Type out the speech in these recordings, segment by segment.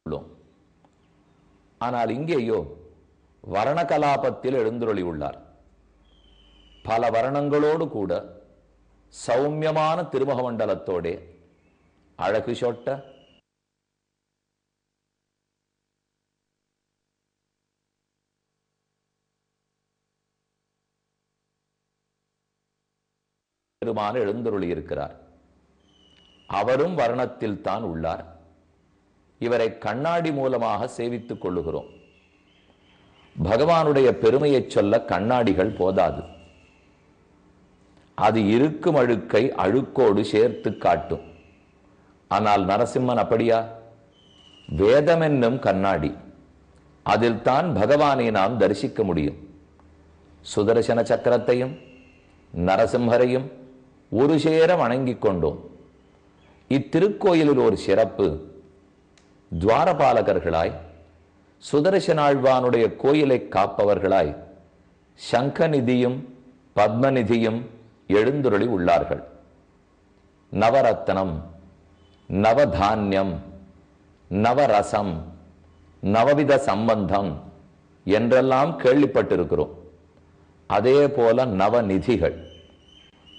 உள்ளோம். ஆனால் இங்கேயோ வர்ணகலாபத்தில் எழுந்துருளி உள்ளார். பல வர்ணங்களோடு கூட சௌமியமான திருமுக மண்டலத்தோடே அழகு சொட்ட பெருமான எழுந்துருளி இருக்கிறார். அவரும் வர்ணத்தில் தான் உள்ளார். இவரை கண்ணாடி மூலமாக சேவித்துக் கொள்ளுகிறோம். பகவானுடைய பெருமையை சொல்ல கண்ணாடிகள் போதாது. அது இருக்கும் அழுக்கை அழுக்கோடு சேர்த்து காட்டும். ஆனால் நரசிம்மன் அப்படியா? வேதம் என்னும் கண்ணாடி, அதில் தான் பகவானை நாம் தரிசிக்க முடியும். சுதர்சன சக்கரத்தையும் நரசிம்மரையும் ஒரு சேர வணங்கிக் கொண்டோம். இத்திருக்கோயிலில் ஒரு சிறப்பு, துவாரபாலகர்களாய் சுதர்சனாழ்வானுடைய கோயிலை காப்பவர்களாய் சங்கநிதியும் பத்மநிதியும் எழுந்துருளி உள்ளார்கள். நவரத்னம், நவதானியம், நவரசம், நவவித சம்பந்தம் என்றெல்லாம் கேள்விப்பட்டிருக்கிறோம். அதே போல நவநிதிகள்,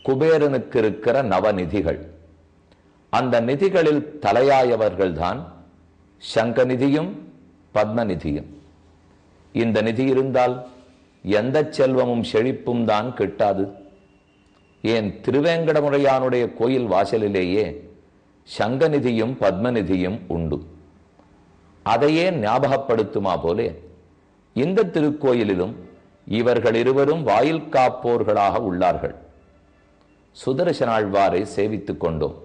குபேரனுக்கு இருக்கிற நவநிதிகள், அந்த நிதிகளில் தலையாயவர்கள்தான் சங்கநிதியும் பத்மநிதியும். இந்த நிதி இருந்தால் எந்த செல்வமும் செழிப்பும் தான் கிட்டாது. ஏன் திருவேங்கடமுடையானுடைய கோயில் வாசலிலேயே சங்கநிதியும் பத்மநிதியும் உண்டு. அதையே ஞாபகப்படுத்துமா போலே இந்த திருக்கோயிலிலும் இவர்கள் இருவரும் வாயில் காப்போர்களாக உள்ளார்கள். சுதர்சனாழ்வாரை சேவித்துக் கொண்டோம்.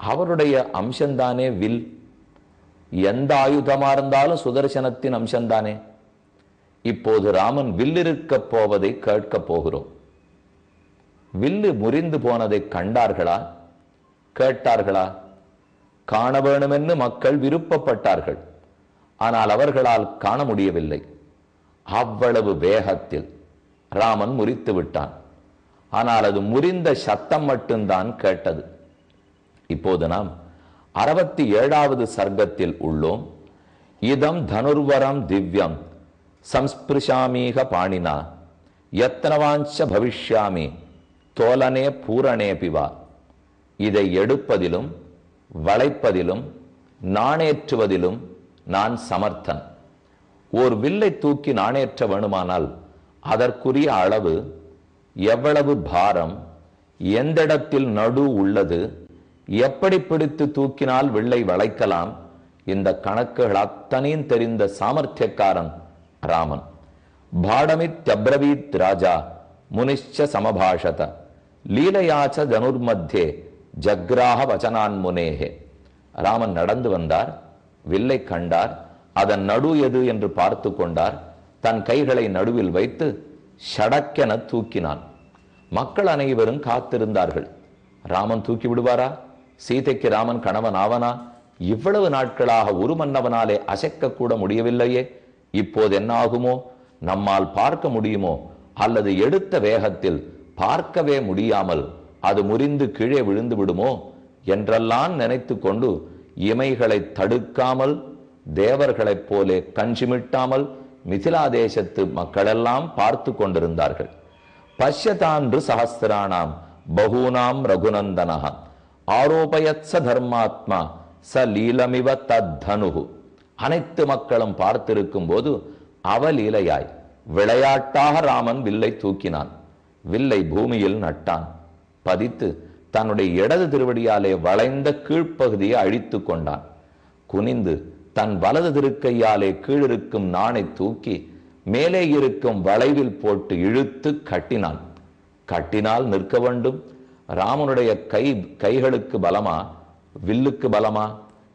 அவருடைய அம்சந்தானே வில். எந்த ஆயுதமா இருந்தாலும் சுதர்சனத்தின் அம்சந்தானே. இப்போது ராமன் வில்லிருக்க போவதை கேட்கப் போகிறோம். வில்லு முறிந்து போனதை கண்டார்களா, கேட்டார்களா? காண வேணுமென்று மக்கள் விருப்பப்பட்டார்கள். ஆனால் அவர்களால் காண முடியவில்லை. அவ்வளவு வேகத்தில் ராமன் முறித்து விட்டான். ஆனால் அது முறிந்த சத்தம் மட்டும்தான் கேட்டது. இப்போது நாம் 67வது சர்க்கத்தில் உள்ளோம். இதம் தனுர்வரம் திவ்யம் சம்ஸ்பிருஷாமீக பாணினா யத்னவாஞ்ச பவிஷ்யாமி தோலனே பூரணே பிவா. இதை எடுப்பதிலும் வளைப்பதிலும் நாணேற்றுவதிலும் நான் சமர்த்தன். ஓர் வில்லை தூக்கி நாணேற்ற வேணுமானால் அதற்குரிய அளவு, எவ்வளவு பாரம், எந்த இடத்தில் நடு உள்ளது, எப்படி பிடித்து தூக்கினால் வில்லை வளைக்கலாம், இந்த கணக்குகள் அத்தனையும் தெரிந்த சாமர்த்தியக்காரன் ராமன். பாடமித்யப்ரவீத் ராஜா முனிஷ்ச சமபாஷத லீலையாச்ச தனுர்மத்தியே ஜக்ராஹ வச்சனான் முனேஹே. ராமன் நடந்து வந்தார், வில்லை கண்டார், அதன் நடு எது என்று பார்த்து கொண்டார். தன் கைகளை நடுவில் வைத்து ஷடக்கென தூக்கினான். மக்கள் அனைவரும் காத்திருந்தார்கள். ராமன் தூக்கி விடுவாரா? சீதைக்கு ராமன் கணவன் ஆவனா? இவ்வளவு நாட்களாக ஒரு மன்னவனாலே அசைக்க கூட முடியவில்லையே. இப்போது என்ன ஆகுமோ? நம்மால் பார்க்க முடியுமோ? அல்லது எடுத்த வேகத்தில் பார்க்கவே முடியாமல் அது முறிந்து கீழே விழுந்து விடுமோ என்றெல்லாம் நினைத்து கொண்டு இமைகளை தடுக்காமல், தேவர்களைப் போலே கஞ்சிமிட்டாமல் மிதிலா தேசத்து மக்களெல்லாம் பார்த்து கொண்டிருந்தார்கள். பஷ்யதான்று சஹஸ்திராணாம் பகூனாம் ரகுநந்தனஹ ஆரோபயத் ச தர்மாத்மா ச லீலமிவ தத்தனுகு. அனைத்து மக்களும் பார்த்திருக்கும் போது அவலீலையாய் விளையாட்டாக ராமன் வில்லை தூக்கினான். வில்லை பூமியில் நட்டான். பதித்து தன்னுடைய இடது திருவடியாலே வளைந்த கீழ்ப்பகுதியை அழித்து கொண்டான். குனிந்து தன் வலது திருக்கையாலே கீழிருக்கும் நாணை தூக்கி மேலே இருக்கும் வளைவில் போட்டு இழுத்து கட்டினான். கட்டினால் நிற்க வேண்டும். ராமனுடைய கைகளுக்கு பலமா, வில்லுக்கு பலமா?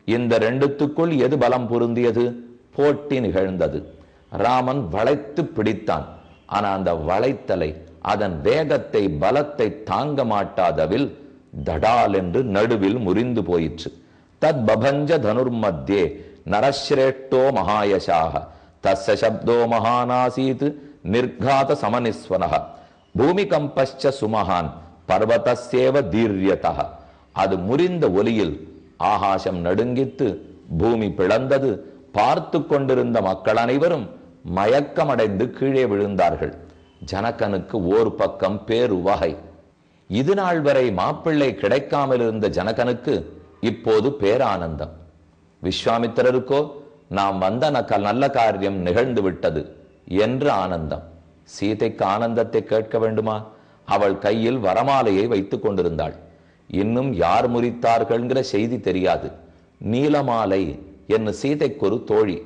இந்த ரெண்டுத்துக்குள் எது பலம் பொருந்தியது? போட்டி நிகழ்ந்தது. ராமன் வளைத்து பிடித்தான். ஆனால் அந்த வளைத்தலை, அதன் வேகத்தை, பலத்தை தாங்க மாட்டாதவில் தடால் என்று நடுவில் முறிந்து போயிற்று. தத் பபஞ்ச தனுர்மத்தியே நரஸ்ரேஷ்டோ மகாயசாக தஸ்ய சப்தோ மகானாசீத் நிர்காத சமனிஸ்வனஹ பூமிகம்பஸ்ச சுமஹான் பர்வதஸ்யேவ தீர்யதஹ. அது முறிந்த ஒலியில் ஆகாசம் நடுங்கித்து பூமி பிளந்தது. பார்த்து கொண்டிருந்த மக்கள் அனைவரும் மயக்கமடைந்து கீழே விழுந்தார்கள். ஜனகனுக்கு ஓர் பக்கம் பேருவகை. இது நாள் வரை மாப்பிள்ளை கிடைக்காமல் இருந்த ஜனகனுக்கு இப்போது பேரானந்தம். விஸ்வாமித்திரருக்கோ நாம் வந்த நல்ல காரியம் நிகழ்ந்து விட்டது என்று ஆனந்தம். சீதைக்கு ஆனந்தத்தை கேட்க வேண்டுமா? அவள் கையில் வரமாலையை வைத்துக் கொண்டிருந்தாள். இன்னும் யார் முறித்தார்கள்ங்கிற செய்தி தெரியாது. நீலமாலை என்று சீதைக்கு ஒரு தோழி.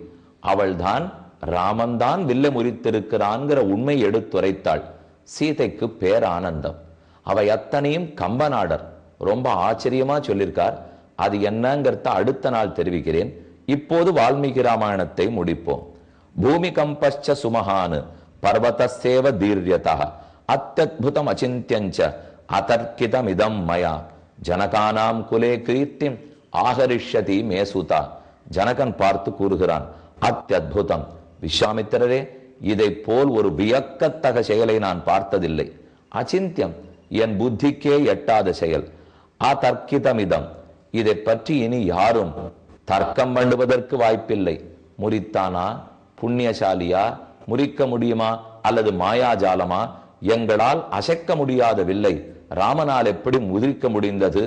அவள்தான் ராமன்தான் வில்லை முறித்திருக்கிறான்கிற உண்மை எடுத்துரைத்தாள். சீதைக்கு பேரானந்தம். அவை அத்தனையும் கம்பநாடர் ரொம்ப ஆச்சரியமா சொல்லியிருக்கார். அது என்னங்கிறத அடுத்த நாள் தெரிவிக்கிறேன். இப்போது வால்மீகி ராமாயணத்தை முடிப்போம். பூமி கம்பச்ச சுமஹானு பர்வதசேவ தீர்யதா அத்யத்புதம் அச்சிந்தியஞ்ச அதர்க்கிதமிதம் மயா ஜனகானாம் குலே கீர்த்திம் ஆகரிஷ்யதி மேசுதா. ஜனகன் பார்த்து கூறுகிறான், அத்யத்புதம். விஸ்வாமித்திரரே, இதை போல் ஒரு வியக்கத்தக செயலை நான் பார்த்ததில்லை. அச்சிந்தியம், என் புத்திக்கே எட்டாத செயல். அதர்க்கிதமிதம், இதை பற்றி இனி யாரும் தர்க்கம் பண்ணுவதற்கு வாய்ப்பில்லை. முறித்தானா, புண்ணியசாலியா, முறிக்க முடியுமா அல்லது மாயாஜாலமா, எங்களால் அசைக்க முடியாத வில்லை ராமனால் எப்படி முதிர்க்க முடிந்தது?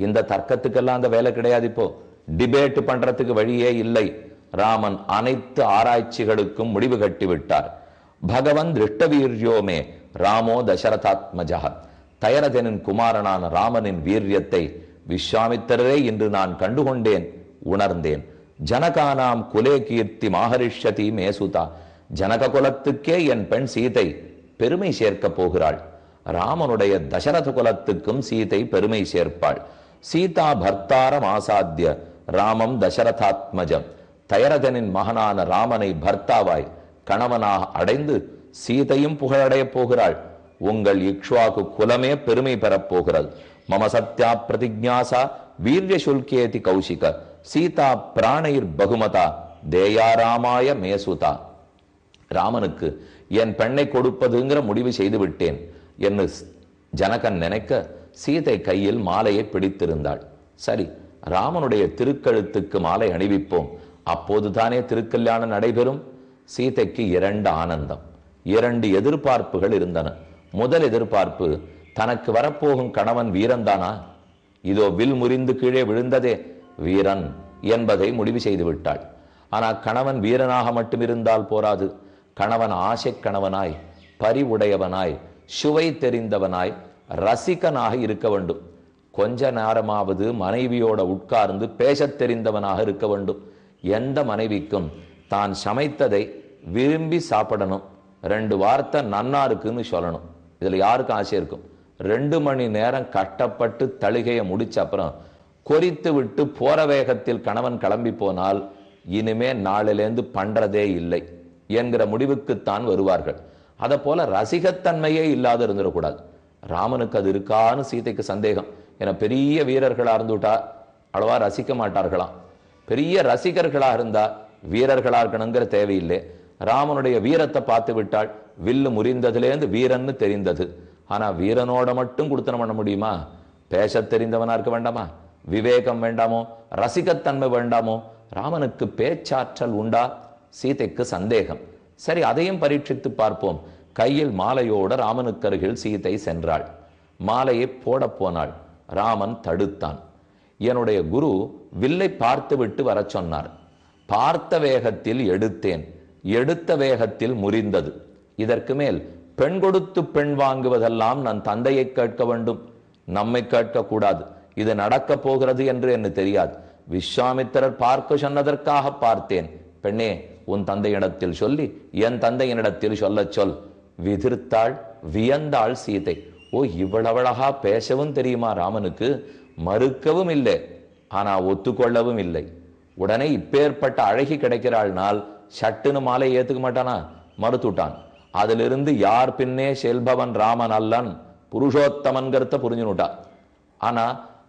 இந்த தர்க்கத்துக்கெல்லாம் அந்த வேலை கிடையாது. இப்போ டிபேட் பண்றதுக்கு வழியே இல்லை. ராமன் அனைத்து ஆராய்ச்சிகளுக்கும் முடிவு கட்டிவிட்டார். பகவன் திருஷ்டவீர்யோமே ராமோ தசரதாத்மஜா. தயரதனின் குமாரனான ராமனின் வீரியத்தை விஸ்வாமித்திரரே இன்று நான் கண்டுகொண்டேன், உணர்ந்தேன். ஜனகானாம் குலே கீர்த்தி மாஹரிஷ்யதி மேசுதா. ஜனக குலத்துக்கே என் பெண் சீதை பெருமை சேர்க்க போகிறாள். ராமனுடைய தசரத குலத்துக்கும் சீதை பெருமை சேர்ப்பாள். சீதா பர்த்தாரம் ஆசாத்திய ராமம் தசரதாத்மஜம். தயரதனின் மகனான ராமனை பர்த்தாவாய் கணவனாக அடைந்து சீதையும் புகழடைய போகிறாள். உங்கள் இக்ஷ்வாகு குலமே பெருமை பெறப் போகிறது. மம சத்யா பிரதிஜாசா வீரிய சுல்கேதி கௌசிக சீதா பிராணைர் பகுமதா தேயாராமாய மேசுதா. ராமனுக்கு என் பெண்ணை கொடுப்பதுங்கிற முடிவு செய்து விட்டேன் என்று ஜனகன் நினைக்க சீதை கையில் மாலையை பிடித்திருந்தாள். சரி, ராமனுடைய திருக்கழுத்துக்கு மாலை அணிவிப்போம், அப்போதுதானே திருக்கல்யாணம் நடைபெறும். சீதைக்கு இரண்டு ஆனந்தம், இரண்டு எதிர்பார்ப்புகள் இருந்தன. முதல் எதிர்பார்ப்பு, தனக்கு வரப்போகும் கணவன் வீரன்தானா? இதோ வில் முறிந்து கீழே விழுந்ததே, வீரன் என்பதை முடிவு செய்து விட்டாள். ஆனால் கணவன் வீரனாக மட்டும் இருந்தால் போராது. கணவன் ஆசை கணவனாய், பரிவுடையவனாய், சுவை தெரிந்தவனாய், ரசிகனாக இருக்க வேண்டும். கொஞ்ச நேரமாவது மனைவியோட உட்கார்ந்து பேசத் தெரிந்தவனாக இருக்க வேண்டும். எந்த மனைவிக்கும் தான் சமைத்ததை விரும்பி சாப்பிடணும், 2 வார்த்தை நன்னா இருக்குன்னு சொல்லணும். இதுல யாருக்கு ஆசை இருக்கும்? 2 மணி நேரம் கஷ்டப்பட்டு தளிகையை முடிச்ச அப்புறம் கொறித்து விட்டு போற வேகத்தில் கணவன் கிளம்பி போனால் இனிமே நாளிலேந்து பண்றதே இல்லை என்கிற முடிவுக்குத்தான் வருவார்கள். அதை போல ரசிகத்தன்மையே இல்லாத இருந்துடக்கூடாது. ராமனுக்கு அது இருக்கான்னு சீதைக்கு சந்தேகம். என பெரிய வீரர்களா இருந்துட்டா அளவா ரசிக்க மாட்டார்களாம். பெரிய ரசிகர்களா இருந்தா வீரர்களா இருக்கணுங்கிற தேவையில்லை. ராமனுடைய வீரத்தை பார்த்து விட்டாள். வில்லு முறிந்ததுலேருந்து வீரன்னு தெரிந்தது. ஆனா வீரனோட மட்டும் கொடுத்தனம் பண்ண முடியுமா? பேச தெரிந்தவனா இருக்க வேண்டாமா? விவேகம் வேண்டாமோ? ரசிகத்தன்மை வேண்டாமோ? ராமனுக்கு பேச்சாற்றல் உண்டா? சீதைக்கு சந்தேகம். சரி, அதையும் பரீட்சித்து பார்ப்போம். கையில் மாலையோட ராமனுக்கு அருகில் சீதை சென்றாள். மாலையை போட போனாள். ராமன் தடுத்தான். என்னுடைய குரு வில்லை பார்த்து விட்டு வர சொன்னார். பார்த்த வேகத்தில் எடுத்தேன், எடுத்த வேகத்தில் முறிந்தது. இதற்கு மேல் பெண் கொடுத்து பெண் வாங்குவதெல்லாம் நான் தந்தையை கேட்க வேண்டும், நம்மை கேட்க கூடாது. இது நடக்க போகிறது என்று எனக்கு தெரியாது. விஸ்வாமித்திரர் பார்க்க சொன்னதற்காக பார்த்தேன். பெண்ணே, உன் தந்தையிடத்தில் சொல்லி என் தந்தையினிடத்தில் சொல்ல சொல். விதிர்த்தாள், வியந்தாள் சீதை. ஓ, இவ்வளவழகா பேசவும் தெரியுமா ராமனுக்கு? மறுக்கவும் இல்லை, ஆனா ஒத்துக்கொள்ளவும் இல்லை. உடனே இப்பேற்பட்ட அழகி கிடைக்கிறாள்னால் சட்டுன்னு மாலை ஏத்துக்க மாட்டானா? மறுத்துட்டான். அதிலிருந்து யார் பின்னே செல்பவன் ராமன் அல்லன், புருஷோத்தமன்கிறத புரிஞ்சுனுட்டா. ஆனா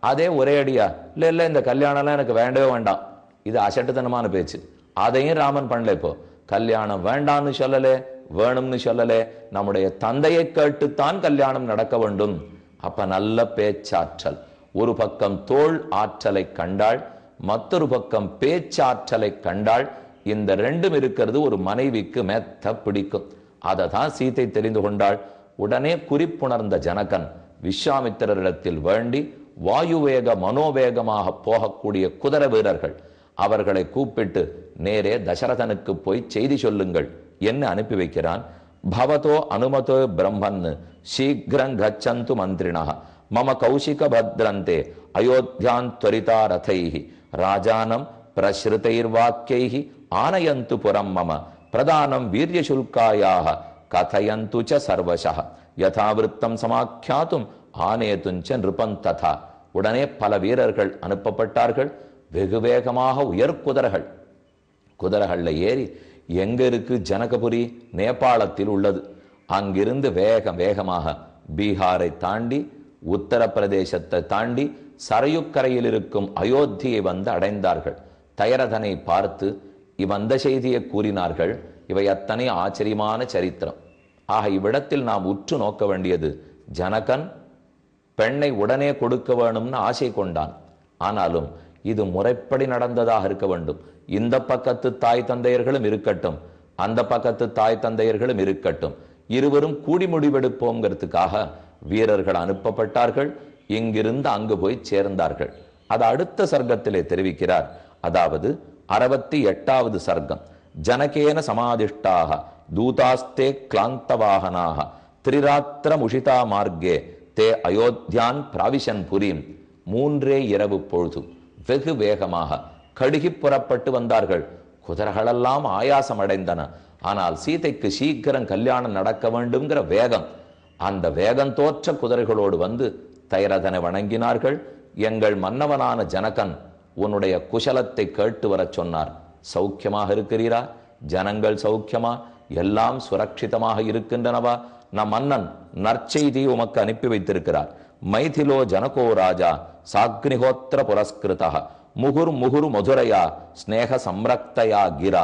அதே ஒரே அடியா இல்ல இந்த கல்யாணம்லாம் எனக்கு வேண்டவே வேண்டாம், இது அசட்டுத்தனமான பேச்சு. அதையும் ராமன் பண்ணல. இப்போ கல்யாணம் வேண்டான்னு சொல்லலே, வேணும்னு சொல்லலே, நம்முடைய தந்தையை கேட்டுத்தான் கல்யாணம் நடக்க வேண்டும். அப்ப நல்ல பேச்சாற்றல். ஒரு பக்கம் தோள் ஆற்றலை கண்டாள், மற்றொரு பக்கம் பேச்சாற்றலை கண்டாள். இந்த ரெண்டும் இருக்கிறது ஒரு மனைவிக்கு மெத்த பிடிக்கும். அதை தான் சீதை தெரிந்து கொண்டாள். உடனே குறிப்புணர்ந்த ஜனகன் விஸ்வாமித்திரரிடத்தில் வேண்டி வாயுவேக மனோவேகமாக போகக்கூடிய குதிரை வீரர்கள் அவர்களை கூப்பிட்டு நேரே தசரதனுக்கு போய் செய்தி சொல்லுங்கள் என்று அனுப்பி வைக்கிறான். பவதோ அனுமதோ பிரம்மன் சீக்கிரம் கச்சந்து மந்திரிணா மம கௌஷிக பத்ரந்தே அயோத்தியான் துவரிதா ரதைஹி ராஜானம் பிரஸ்ருதைர்வாக்கியைஹி ஆனயந்து புரம் மம பிரதானம் வீரியசுல்காயாக கதயந்து ச சர்வசஹ யதாவிருத்தம் சமாக்கியாத்தும் ஆனேதுஞ்ச நிருபம் ததா. உடனே பல வீரர்கள் அனுப்பப்பட்டார்கள். வெகு வேகமாக உயர்குதிரைகள் குதிரைகள்ல ஏறி எங்க இருக்கு ஜனகபுரி? நேபாளத்தில் உள்ளது. அங்கிருந்து வேகமாக பீகாரை தாண்டி உத்தரப்பிரதேசத்தை தாண்டி சரையுக்கரையில் இருக்கும் அயோத்தியை வந்து அடைந்தார்கள். தயரதனை பார்த்து இவந்த செய்தியை கூறினார்கள். இவை அத்தனை ஆச்சரியமான சரித்திரம். ஆக இவ்விடத்தில் நாம் உற்று நோக்க வேண்டியது, ஜனகன் பெண்ணை உடனே கொடுக்க வேணும்னு ஆசை கொண்டான். ஆனாலும் இது முறைப்படி நடந்ததாக இருக்க வேண்டும். இந்த பக்கத்து தாய் தந்தையர்களும் இருக்கட்டும், அந்த பக்கத்து தாய் தந்தையர்களும் இருக்கட்டும், இருவரும் கூடி முடிவெடுப்போங்கிறதுக்காக வீரர்கள் அனுப்பப்பட்டார்கள். இங்கிருந்து அங்கு போய் சேர்ந்தார்கள். அது அடுத்த சர்க்கத்திலே தெரிவிக்கிறார். அதாவது 68வது சர்க்கம். ஜனகேன சமாதிஷ்டாக தூதாஸ்தே கிளாந்த வாகனாக திரிராத்திர முஷிதா மார்க்கே தே அயோத்தியான் பிராவிஷன் புரீம். 3 இரவு பொழுது வெகு வேகமாக கடுகி புறப்பட்டு வந்தார்கள். குதிரைகளெல்லாம் ஆயாசம் அடைந்தன. ஆனால் சீதைக்கு சீக்கிரம் கல்யாணம் நடக்க வேண்டும்ங்கிற வேகம், அந்த வேகம் தோற்ற குதிரைகளோடு வந்து தயரதனை வணங்கினார்கள். எங்கள் மன்னவனான ஜனகன் உன்னுடைய குசலத்தை கேட்டு வர சொன்னார். சௌக்கியமாக இருக்கிறீரா? ஜனங்கள் சௌக்கியமா? எல்லாம் சுரட்சிதமாக இருக்கின்றனவா? நம் மன்னன் நற்செய்தி உமக்கு அனுப்பி வைத்திருக்கிறார். மைதிலோ ஜனகோ ராஜா சாக்னிஹோத்திர புரஸ்கிருதா முகுர் முகுர் மதுரையா ஸ்நேக சம்ரக்தயா கிரா.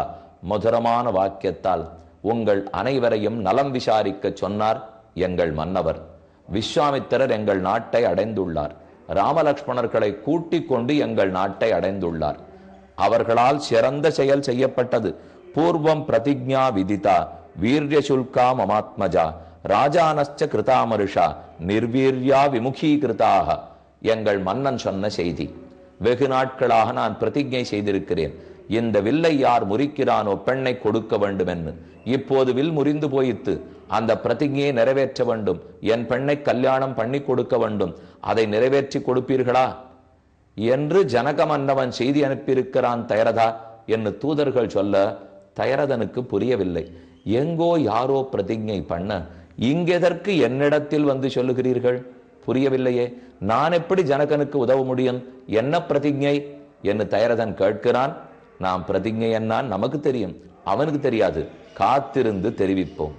மதுரமான வாக்கியத்தால் உங்கள் அனைவரையும் நலம் விசாரிக்க சொன்னார் எங்கள் மன்னவர். விஸ்வாமித்திரர் எங்கள் நாட்டை அடைந்துள்ளார். ராமலக்ஷ்மணர்களை கூட்டிக் கொண்டு எங்கள் நாட்டை அடைந்துள்ளார். அவர்களால் சிறந்த செயல் செய்யப்பட்டது. பூர்வம் பிரதிஜ்ஞா விதிதா வீரிய சுல்கா மமாத்மஜா ராஜானச்ச கிருதாமருஷா நிர்வீர்யா விமுகீகிருதாக. எங்கள் மன்னன் சொன்ன செய்தி. வெகு நாட்களாக நான் பிரதிஜை செய்திருக்கிறேன். இந்த வில்லை யார் முறிக்கிறானோ பெண்ணை கொடுக்க வேண்டும் என்று. இப்போது வில் முறிந்து போயித்து. அந்த பிரதிஜையை நிறைவேற்ற வேண்டும். என் பெண்ணை கல்யாணம் பண்ணி கொடுக்க வேண்டும். அதை நிறைவேற்றி கொடுப்பீர்களா என்று ஜனக மன்னவன் செய்தி அனுப்பியிருக்கிறான் தயரதா என்று தூதர்கள் சொல்ல தயரதனுக்கு புரியவில்லை. எங்கோ யாரோ பிரதிஜை பண்ண இங்கெதற்கு என்னிடத்தில் வந்து சொல்லுகிறீர்கள்? புரியவில்லையே. நான் எப்படி ஜனகனுக்கு உதவ முடியும்? என்ன பிரதிஜை என்று தயரதன் கேட்கிறான். நாம் பிரதிஜை என்ன நமக்கு தெரியும், அவனுக்கு தெரியாது. காத்திருந்து தெரிவிப்போம்.